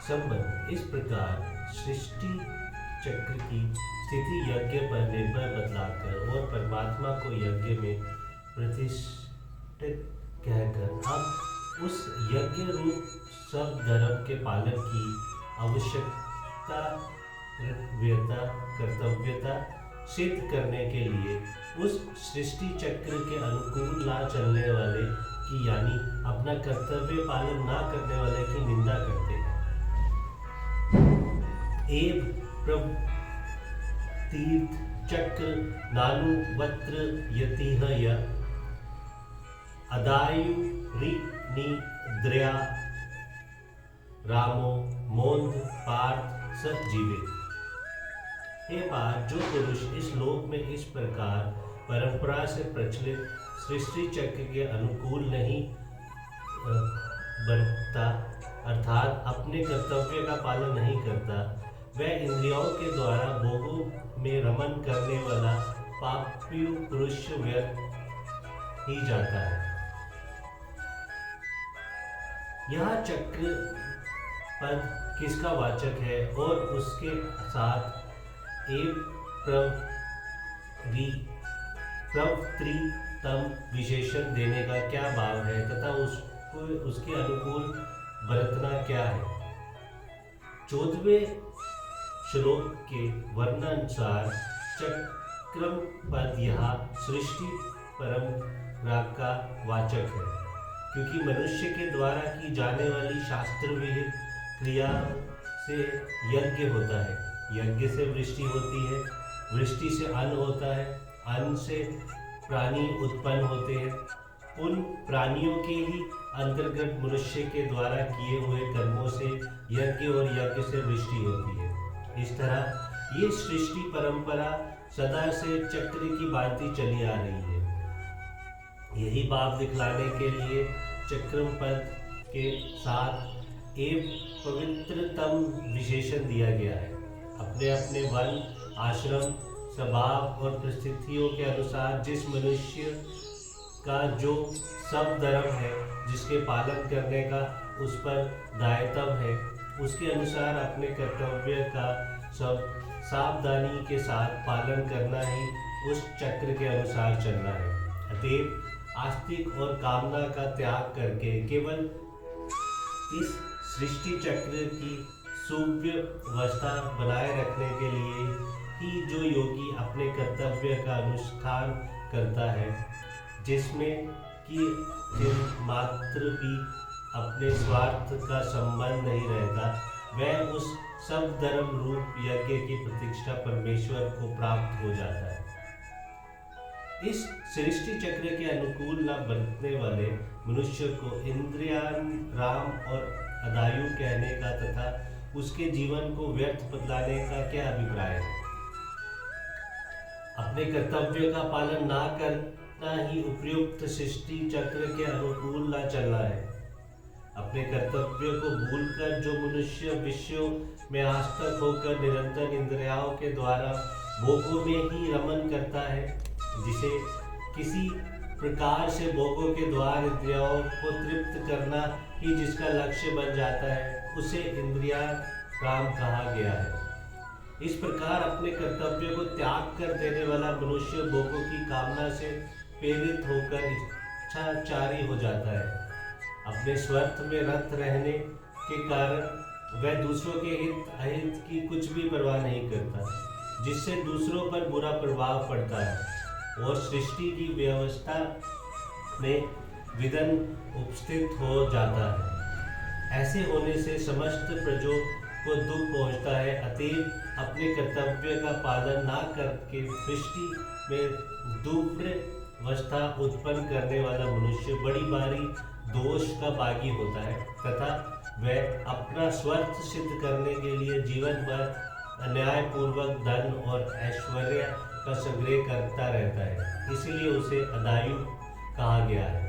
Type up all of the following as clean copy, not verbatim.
संबंध इस प्रकार सृष्टि चक्र की स्थिति यज्ञ पर निर्भर बतलाकर और परमात्मा को यज्ञ में प्रतिष्ठित कहकर अब उस यज्ञ रूप सब धर्म के पालन की आवश्यकता कर्तव्यता सिद्ध करने के लिए उस सृष्टि चक्र के अनुकूल ना चलने वाले की यानी अपना कर्तव्य पालन ना करने वाले की निंदा करते हैं। एव प्रतीर्थ चक्र नानुवत्र यतिह य अदायु निद्रया रामो मोन्ध पार्थ सत जीवित। हे पार्थ, जो पुरुष इस लोक में इस प्रकार परंपरा से प्रचलित सृष्टि चक्र के अनुकूल नहीं बरतता अर्थात अपने कर्तव्य का पालन नहीं करता, वह इंद्रियों के द्वारा भोगों में रमन करने वाला पापी पुरुष व्यर्थ ही जाता है। यह चक्र पद किसका वाचक है और उसके साथ एक प्रवृत्तितम विशेषण देने का क्या भाव है तथा उसको उसके अनुकूल बरतना क्या है। 14वें श्लोक के वर्णानुसार चक्रम पद यहाँ सृष्टि परंपरा का वाचक है, क्योंकि मनुष्य के द्वारा की जाने वाली शास्त्र विहित क्रिया से यज्ञ होता है, यज्ञ से वृष्टि होती है, वृष्टि से अन्न होता है, अन्न से प्राणी उत्पन्न होते हैं, उन प्राणियों के ही अंतर्गत मनुष्य के द्वारा किए हुए कर्मों से यज्ञ और यज्ञ से वृष्टि होती है। इस तरह ये सृष्टि परंपरा सदा से चक्र की भांति चली आ रही है। यही भाव दिखलाने के लिए चक्रम पद के साथ एक पवित्रतम विशेषण दिया गया है। अपने अपने वन आश्रम स्वभाव और परिस्थितियों के अनुसार जिस मनुष्य का जो सब धर्म है, जिसके पालन करने का उस पर दायित्व है, उसके अनुसार अपने कर्तव्य का सब सावधानी के साथ पालन करना ही उस चक्र के अनुसार चलना है। अतएव आस्तिक और कामना का त्याग करके केवल इस सृष्टि चक्र की सुव्यवस्था बनाए रखने के लिए ही जो योगी अपने कर्तव्य का अनुष्ठान करता है, जिसमें कि मात्र भी अपने स्वार्थ का संबंध नहीं रहता, वह उस सब धर्म रूप यज्ञ की प्रतिष्ठा परमेश्वर को प्राप्त हो जाता है। इस सृष्टि चक्र के अनुकूल न बरतने वाले मनुष्य को इंद्रियान राम और अदायु कहने का तथा उसके जीवन को व्यर्थ बतलाने का क्या अभिप्राय है। अपने कर्तव्य का पालन ना करना ही उपयुक्त सृष्टि चक्र के अनुकूल ना चलना है। अपने कर्तव्य को भूलकर जो मनुष्य विषयों में आसक्त होकर निरंतर इंद्रियों के द्वारा भोगों में ही रमन करता है, जिसे किसी प्रकार से भोगों के द्वार इंद्रियों को तृप्त करना ही जिसका लक्ष्य बन जाता है, उसे इंद्रिया राम कहा गया है। इस प्रकार अपने कर्तव्य को त्याग कर देने वाला मनुष्य भोगों की कामना से प्रेरित होकर इच्छाचारी हो जाता है। अपने स्वार्थ में रत रहने के कारण वह दूसरों के हित अहित की कुछ भी परवाह नहीं करता, जिससे दूसरों पर बुरा प्रभाव पड़ता है और सृष्टि की व्यवस्था में विघ्न उपस्थित हो जाता है। ऐसे होने से समस्त प्रजों को दुख पहुंचता है। अतएव अपने कर्तव्य का पालन ना करके सृष्टि में दुर्व्यवस्था उत्पन्न करने वाला मनुष्य बड़ी भारी दोष का भागी होता है तथा वह अपना स्वार्थ सिद्ध करने के लिए जीवन भर अन्यायपूर्वक धन और ऐश्वर्य का संग्रह करता रहता है। इसलिए उसे अदायु कहा गया है।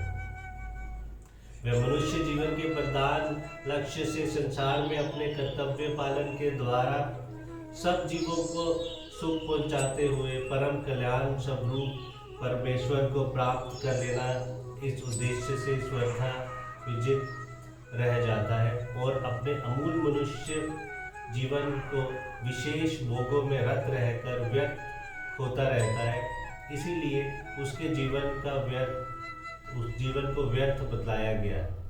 वह मनुष्य जीवन के प्रधान लक्ष्य से संसार में अपने कर्तव्य पालन के द्वारा सब जीवों को सुख पहुंचाते हुए परम कल्याण स्वरूप परमेश्वर को प्राप्त कर लेना, इस उद्देश्य से स्वतः विजित रह जाता है और अपने अमूल मनुष्य जीवन को विशेष भोगों में रत रहकर व्यर्थ होता रहता है। इसीलिए उसके जीवन का व्यर्थ, उस जीवन को व्यर्थ बतलाया गया है।